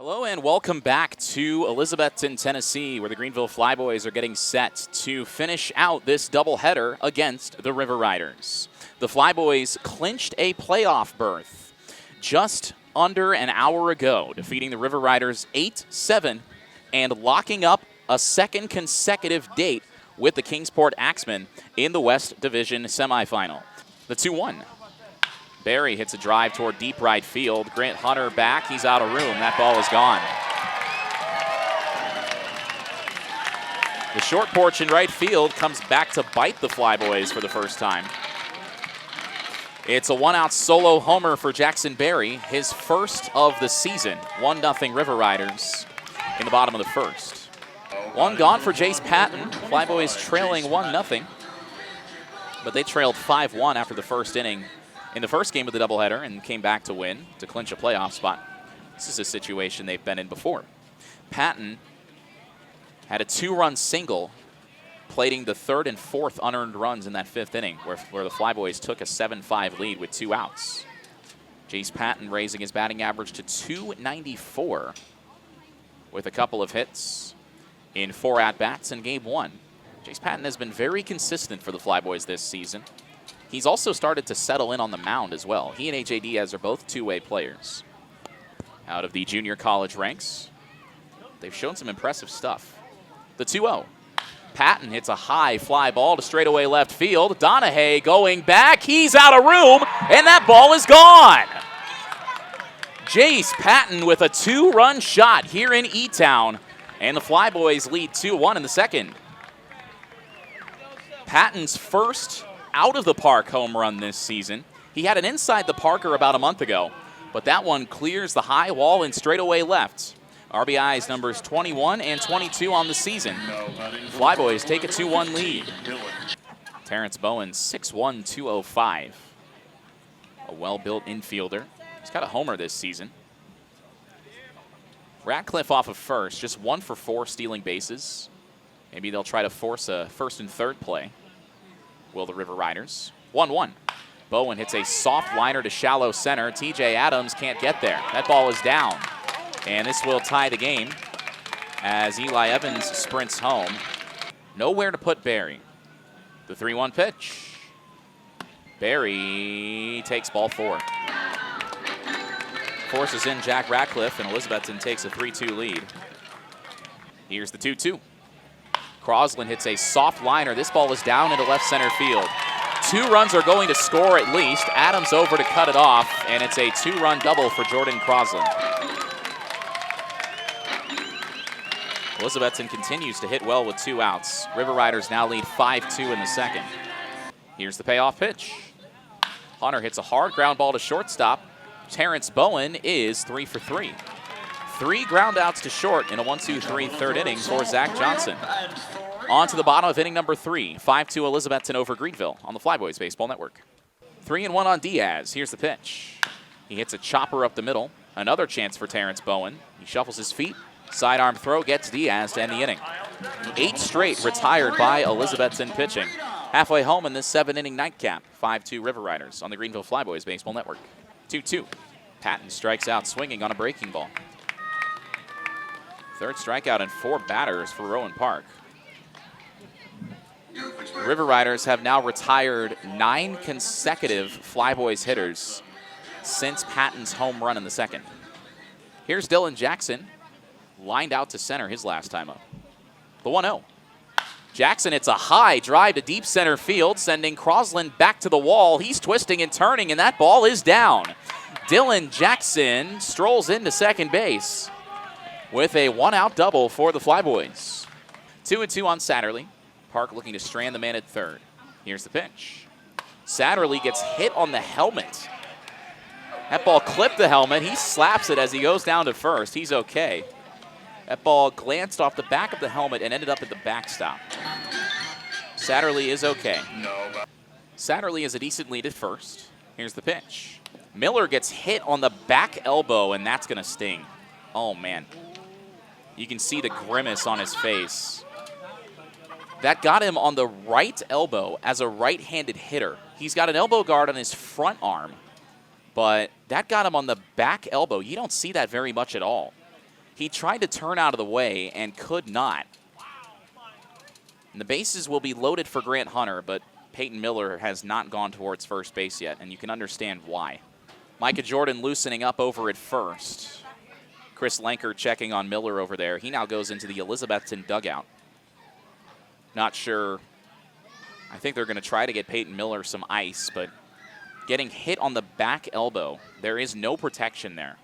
Hello and welcome back to Elizabethton, Tennessee, where the Greenville Flyboys are getting set to finish out this doubleheader against the River Riders. The Flyboys clinched a playoff berth just under an hour ago, defeating the River Riders 8-7 and locking up a second consecutive date with the Kingsport Axemen in the West Division semifinal. The 2-1. Barry hits a drive toward deep right field. Grant Hunter back. He's out of room. That ball is gone. The short porch in right field comes back to bite the Flyboys for the first time. It's a one-out solo homer for Jackson Barry, his first of the season. 1-0 River Riders in the bottom of the first. One gone for Jace Patton. Flyboys trailing 1-0, but they trailed 5-1 after the first inning in the first game of the doubleheader and came back to win to clinch a playoff spot. This is a situation they've been in before. Patton had a 2-run single, plating the third and fourth unearned runs in that fifth inning, where the Flyboys took a 7-5 lead with 2 outs. Jace Patton raising his batting average to .294 with a couple of hits in 4 at-bats in Game 1. Jace Patton has been very consistent for the Flyboys this season. He's also started to settle in on the mound as well. He and A.J. Diaz are both two-way players. Out of the junior college ranks, they've shown some impressive stuff. The 2-0. Patton hits a high fly ball to straightaway left field. Donahue going back. He's out of room, and that ball is gone. Jace Patton with a 2-run shot here in E-Town, and the Flyboys lead 2-1 in the second. Patton's first out-of-the-park home run this season. He had an inside-the-parker about a month ago, but that one clears the high wall and straightaway left. RBIs numbers 21 and 22 on the season. Flyboys take a 2-1 lead. Terrence Bowen, 6'1", 205. A well-built infielder. He's got a homer this season. Ratcliffe off of first, just 1 for 4 stealing bases. Maybe they'll try to force a first and third play. Will the River Riders. 1-1. Bowen hits a soft liner to shallow center. TJ Adams can't get there. That ball is down. And this will tie the game as Eli Evans sprints home. Nowhere to put Barry. The 3-1 pitch. Barry takes ball 4. Forces in Jack Ratcliffe, and Elizabethton takes a 3-2 lead. Here's the 2-2. Crosland hits a soft liner. This ball is down into left center field. 2 runs are going to score at least. Adams over to cut it off, and it's a 2-run double for Jordan Crosland. Elizabethton continues to hit well with 2 outs. River Riders now lead 5-2 in the second. Here's the payoff pitch. Hunter hits a hard ground ball to shortstop. Terrence Bowen is 3 for 3. 3 ground outs to short in a 1-2-3 third inning for Zach Johnson. On to the bottom of inning number 3. 5-2 Elizabethton over Greenville on the Flyboys Baseball Network. 3-1 on Diaz. Here's the pitch. He hits a chopper up the middle. Another chance for Terrence Bowen. He shuffles his feet. Sidearm throw gets Diaz to end the inning. 8 straight retired by Elizabethton pitching. Halfway home in this 7-inning nightcap. 5-2 River Riders on the Greenville Flyboys Baseball Network. 2-2. Patton strikes out swinging on a breaking ball. Third strikeout and 4 batters for Rowan Park. River Riders have now retired 9 consecutive Flyboys hitters since Patton's home run in the second. Here's Dylan Jackson, lined out to center his last time up. The 1-0. Jackson hits a high drive to deep center field, sending Crosland back to the wall. He's twisting and turning, and that ball is down. Dylan Jackson strolls into second base with a 1-out double for the Flyboys. 2-2 on Satterley. Park looking to strand the man at third. Here's the pitch. Satterley gets hit on the helmet. That ball clipped the helmet. He slaps it as he goes down to first. He's okay. That ball glanced off the back of the helmet and ended up at the backstop. Satterley is okay. Satterley is a decent lead at first. Here's the pitch. Miller gets hit on the back elbow, and that's going to sting. Oh, man. You can see the grimace on his face. That got him on the right elbow as a right-handed hitter. He's got an elbow guard on his front arm, but that got him on the back elbow. You don't see that very much at all. He tried to turn out of the way and could not. And the bases will be loaded for Grant Hunter, but Peyton Miller has not gone towards first base yet, and you can understand why. Micah Jordan loosening up over at first. Chris Lenker checking on Miller over there. He now goes into the Elizabethton dugout. Not sure. I think they're going to try to get Peyton Miller some ice, but getting hit on the back elbow. There is no protection there.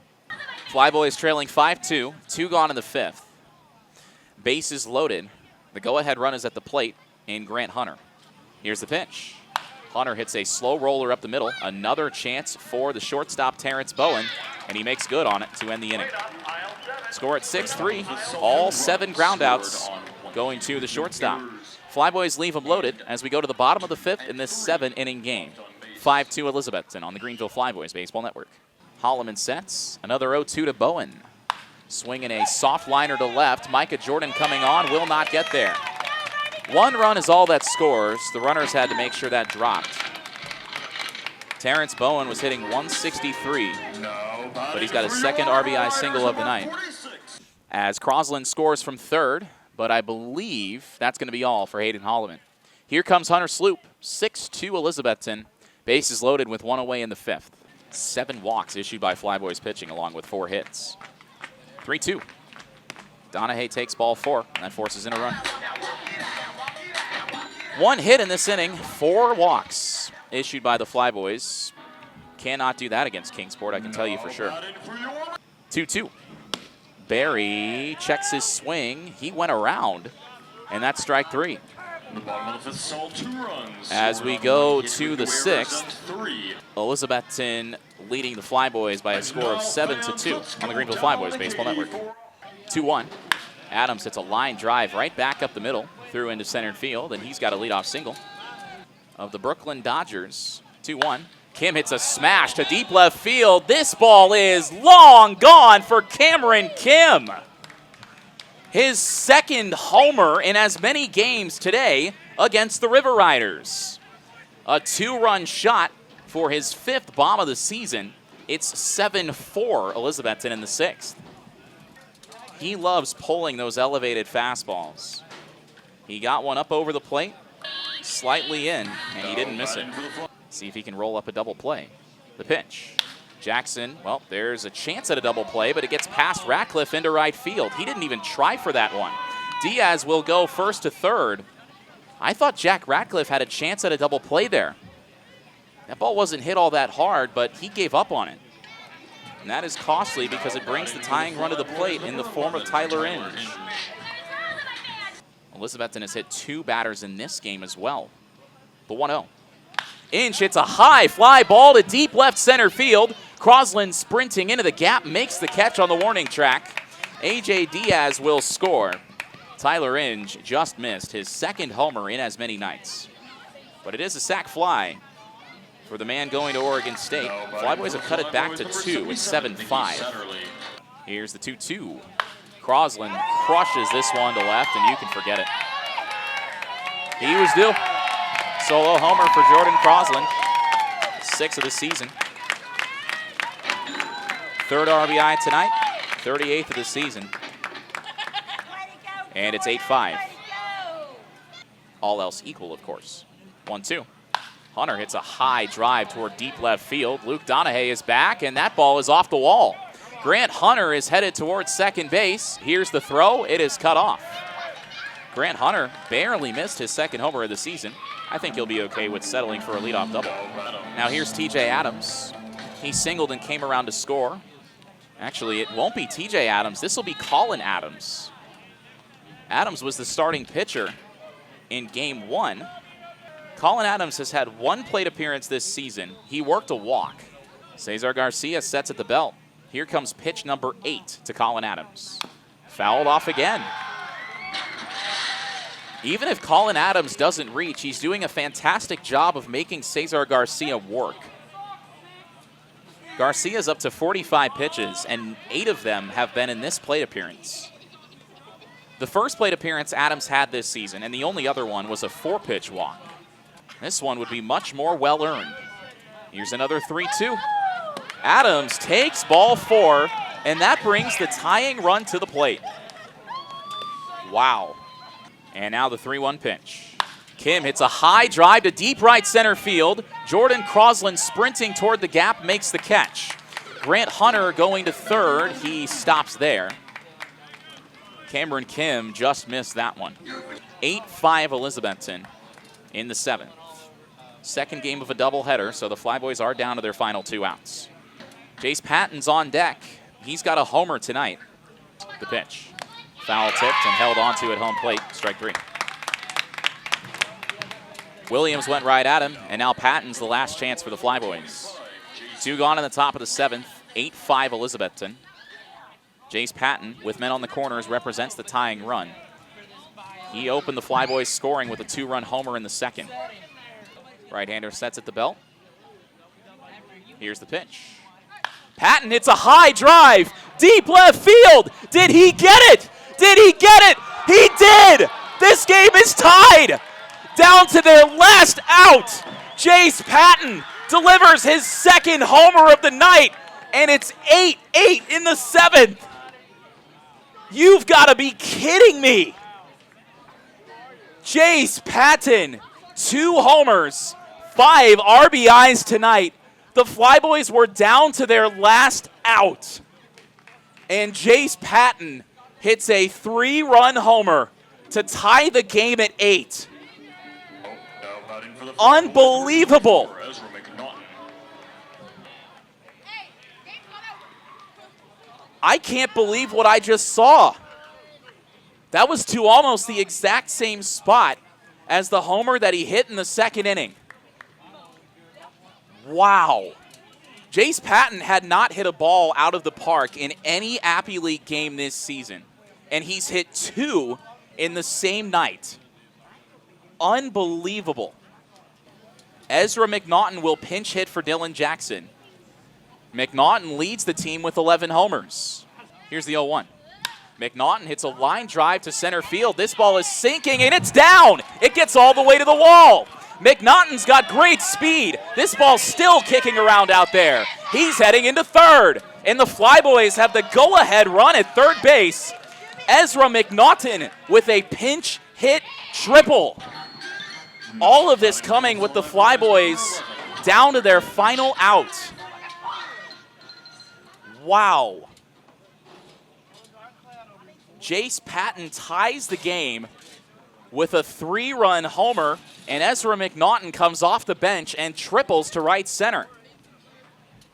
Flyboys trailing 5-2. 2 gone in the 5th. Bases loaded. The go-ahead run is at the plate in Grant Hunter. Here's the pitch. Hunter hits a slow roller up the middle. Another chance for the shortstop, Terrence Bowen, and he makes good on it to end the inning. Score at 6-3. All 7 groundouts going to the shortstop. Flyboys leave them loaded as we go to the bottom of the 5th in this 7-inning game. 5-2 Elizabethton on the Greenville Flyboys Baseball Network. Holloman sets. Another 0-2 to Bowen. Swinging a soft liner to left. Micah Jordan coming on, will not get there. 1 run is all that scores. The runners had to make sure that dropped. Terrence Bowen was hitting 163, but he's got his 2nd RBI single of the night. As Crosland scores from 3rd, but I believe that's going to be all for Hayden Holloman. Here comes Hunter Sloop, 6-2 Elizabethton. Bases loaded with 1 away in the 5th. 7 walks issued by Flyboys pitching along with 4 hits. 3-2. Donahue takes ball 4, and that forces in a run. 1 hit in this inning, 4 walks issued by the Flyboys. Cannot do that against Kingsport, I can tell you for sure. 2-2. Barry checks his swing. He went around, and that's strike 3. As we go to the 6th, Elizabethton leading the Flyboys by a score of 7-2 on the Greenville Flyboys Baseball Network. 2-1. Adams hits a line drive right back up the middle, through into center field, and he's got a leadoff single of the Brooklyn Dodgers. 2-1. Kim hits a smash to deep left field. This ball is long gone for Cameron Kim. His 2nd homer in as many games today against the River Riders. A 2-run shot for his 5th bomb of the season. It's 7-4 Elizabethton in the 6th. He loves pulling those elevated fastballs. He got one up over the plate, slightly in, and he didn't miss it. See if he can roll up a double play. The pitch. Jackson, well, there's a chance at a double play, but it gets past Ratcliffe into right field. He didn't even try for that one. Diaz will go first to 3rd. I thought Jack Ratcliffe had a chance at a double play there. That ball wasn't hit all that hard, but he gave up on it. And that is costly because it brings the tying run to the plate in the form of Tyler Inge. Elizabethton has hit 2 batters in this game as well. The 1-0. Inge hits a high fly ball to deep left center field. Crosland sprinting into the gap, makes the catch on the warning track. A.J. Diaz will score. Tyler Inge just missed his 2nd homer in as many nights. But it is a sac fly for the man going to Oregon State. Flyboys have cut it back to 2 with 7-5. Here's the 2-2. Crosland crushes this one to left, and you can forget it. He was due. Solo homer for Jordan Crosland. 6th of the season. 3rd RBI tonight. 38th of the season. And it's 8-5. All else equal, of course. 1-2. Hunter hits a high drive toward deep left field. Luke Donahue is back, and that ball is off the wall. Grant Hunter is headed towards second base. Here's the throw. It is cut off. Grant Hunter barely missed his 2nd homer of the season. I think he'll be okay with settling for a leadoff double. Now here's TJ Adams. He singled and came around to score. Actually, it won't be TJ Adams. This will be Colin Adams. Adams was the starting pitcher in game 1. Colin Adams has had 1 plate appearance this season. He worked a walk. Cesar Garcia sets at the belt. Here comes pitch number 8 to Colin Adams. Fouled off again. Even if Colin Adams doesn't reach, he's doing a fantastic job of making Cesar Garcia work. Garcia's up to 45 pitches, and 8 of them have been in this plate appearance. The first plate appearance Adams had this season, and the only other one was a 4-pitch walk. This one would be much more well-earned. Here's another 3-2. Adams takes ball 4, And that brings the tying run to the plate. Wow. And now the 3-1 pitch. Kim hits a high drive to deep right center field. Jordan Crosland sprinting toward the gap makes the catch. Grant Hunter going to third. He stops there. Cameron Kim just missed that one. 8-5 Elizabethton in the 7th. Second game of a doubleheader, so the Flyboys are down to their final 2 outs. Jace Patton's on deck. He's got a homer tonight. The pitch. Foul tipped and held onto at home plate. Strike 3. Williams went right at him, and now Patton's the last chance for the Flyboys. 2 gone in the top of the 7th. 8-5 Elizabethton. Jace Patton, with men on the corners, represents the tying run. He opened the Flyboys scoring with a 2-run homer in the 2nd. Right-hander sets at the belt. Here's the pitch. Patton hits a high drive, deep left field. Did he get it? Did he get it? He did! This game is tied! Down to their last out. Jace Patton delivers his 2nd homer of the night, and it's 8-8 in the 7th. You've got to be kidding me. Jace Patton, 2 homers, 5 RBIs tonight. The Flyboys were down to their last out, and Jace Patton hits a 3-run homer to tie the game at 8. Unbelievable. I can't believe what I just saw. That was to almost the exact same spot as the homer that he hit in the 2nd inning. Wow. Jace Patton had not hit a ball out of the park in any Appy League game this season, and he's hit 2 in the same night. Unbelievable. Ezra McNaughton will pinch hit for Dylan Jackson. McNaughton leads the team with 11 homers. Here's the 0-1. McNaughton hits a line drive to center field. This ball is sinking, and it's down. It gets all the way to the wall. McNaughton's got great speed. This ball's still kicking around out there. He's heading into third, and the Flyboys have the go-ahead run at third base. Ezra McNaughton with a pinch hit triple. All of this coming with the Flyboys down to their final out. Wow. Jace Patton ties the game with a 3-run homer, and Ezra McNaughton comes off the bench and triples to right center.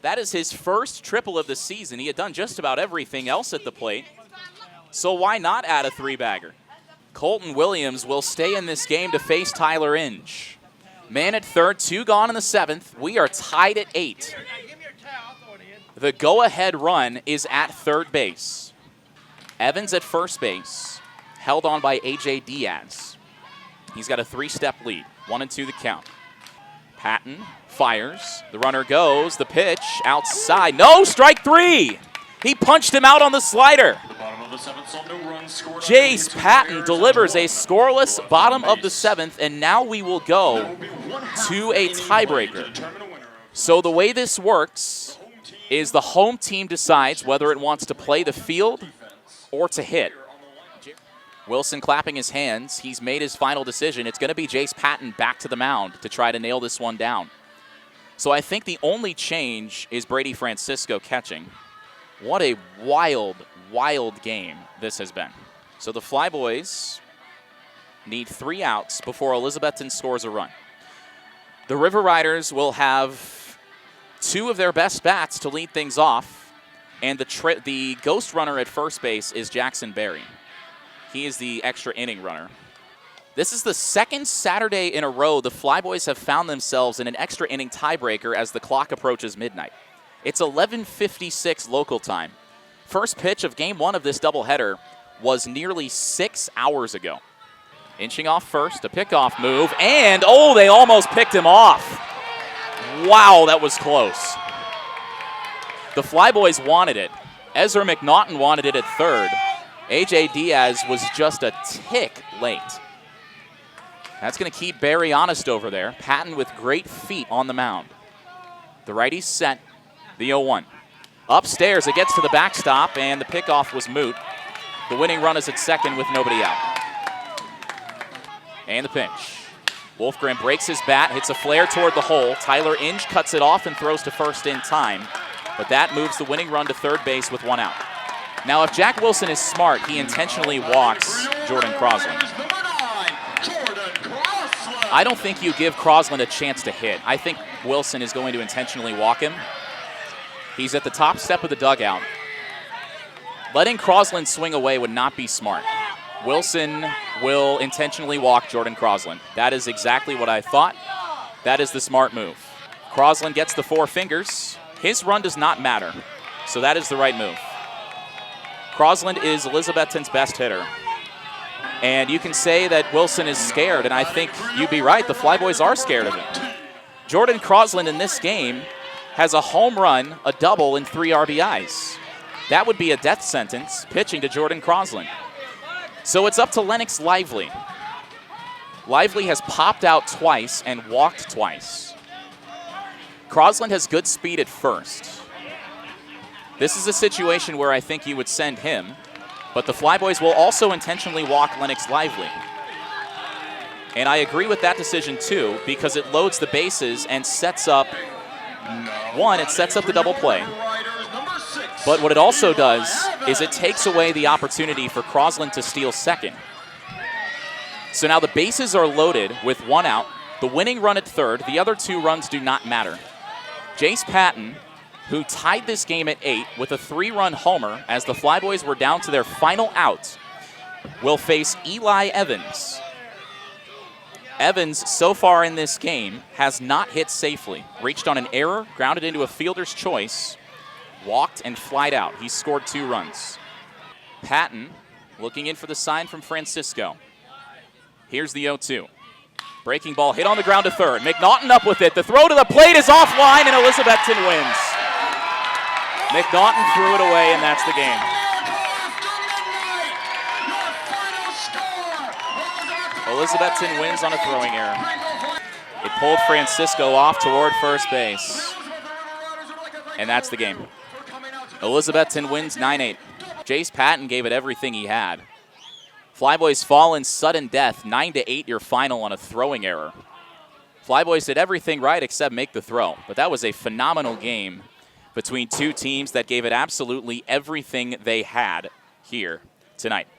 That is his first triple of the season. He had done just about everything else at the plate, so why not add a 3-bagger? Colton Williams will stay in this game to face Tyler Inge. Man at third, 2 gone in the 7th. We are tied at 8. The go-ahead run is at third base. Evans at first base, held on by A.J. Diaz. He's got a 3-step lead, 1-2 the count. Patton fires, the runner goes, the pitch outside. No, strike 3! He punched him out on the slider. Jace Patton delivers a scoreless bottom of the 7th, and now we will go to a tiebreaker. So the way this works is the home team decides whether it wants to play the field or to hit. Wilson clapping his hands. He's made his final decision. It's going to be Jace Patton back to the mound to try to nail this one down. So I think the only change is Brady Francisco catching. What a wild, wild game this has been. So the Flyboys need 3 outs before Elizabethton scores a run. The River Riders will have 2 of their best bats to lead things off. And the ghost runner at first base is Jackson Berry. He is the extra inning runner. This is the 2nd Saturday in a row the Flyboys have found themselves in an extra inning tiebreaker as the clock approaches midnight. It's 11:56 local time. First pitch of game 1 of this doubleheader was nearly 6 hours ago. Inching off first, a pickoff move, and oh, they almost picked him off. Wow, that was close. The Flyboys wanted it. Ezra McNaughton wanted it at third. A.J. Diaz was just a tick late. That's going to keep Barry honest over there. Patton with great feet on the mound. The righty's set. The 0-1. Upstairs, it gets to the backstop, and the pickoff was moot. The winning run is at second with nobody out. And the pinch. Wolfgram breaks his bat, hits a flare toward the hole. Tyler Inge cuts it off and throws to first in time. But that moves the winning run to third base with one out. Now, if Jack Wilson is smart, he intentionally walks Jordan Crosland. I don't think you give Crosland a chance to hit. I think Wilson is going to intentionally walk him. He's at the top step of the dugout. Letting Crosland swing away would not be smart. Wilson will intentionally walk Jordan Crosland. That is exactly what I thought. That is the smart move. Crosland gets the four fingers. His run does not matter, so that is the right move. Crosland is Elizabethton's best hitter. And you can say that Wilson is scared, and I think you'd be right. The Flyboys are scared of him. Jordan Crosland in this game has a home run, a double, and 3 RBIs. That would be a death sentence pitching to Jordan Crosland. So it's up to Lennox Lively. Lively has popped out twice and walked twice. Crosland has good speed at first. This is a situation where I think you would send him, but the Flyboys will also intentionally walk Lennox Lively. And I agree with that decision too, because it loads the bases and sets up, one, it sets up the double play. But what it also does is it takes away the opportunity for Crosland to steal second. So now the bases are loaded with one out, the winning run at third, the other 2 runs do not matter. Jace Patton, who tied this game at 8 with a 3-run homer as the Flyboys were down to their final out, will face Eli Evans. Evans, so far in this game, has not hit safely. Reached on an error, grounded into a fielder's choice, walked and flied out. He's scored 2 runs. Patton looking in for the sign from Francisco. Here's the 0-2. Breaking ball hit on the ground to third. McNaughton up with it. The throw to the plate is offline, and Elizabethton wins. McNaughton threw it away, and that's the game. Elizabethton wins on a throwing error. It pulled Francisco off toward first base. And that's the game. Elizabethton wins 9-8. Jace Patton gave it everything he had. Flyboys fall in sudden death, 9-8 your final on a throwing error. Flyboys did everything right except make the throw, but that was a phenomenal game between 2 teams that gave it absolutely everything they had here tonight.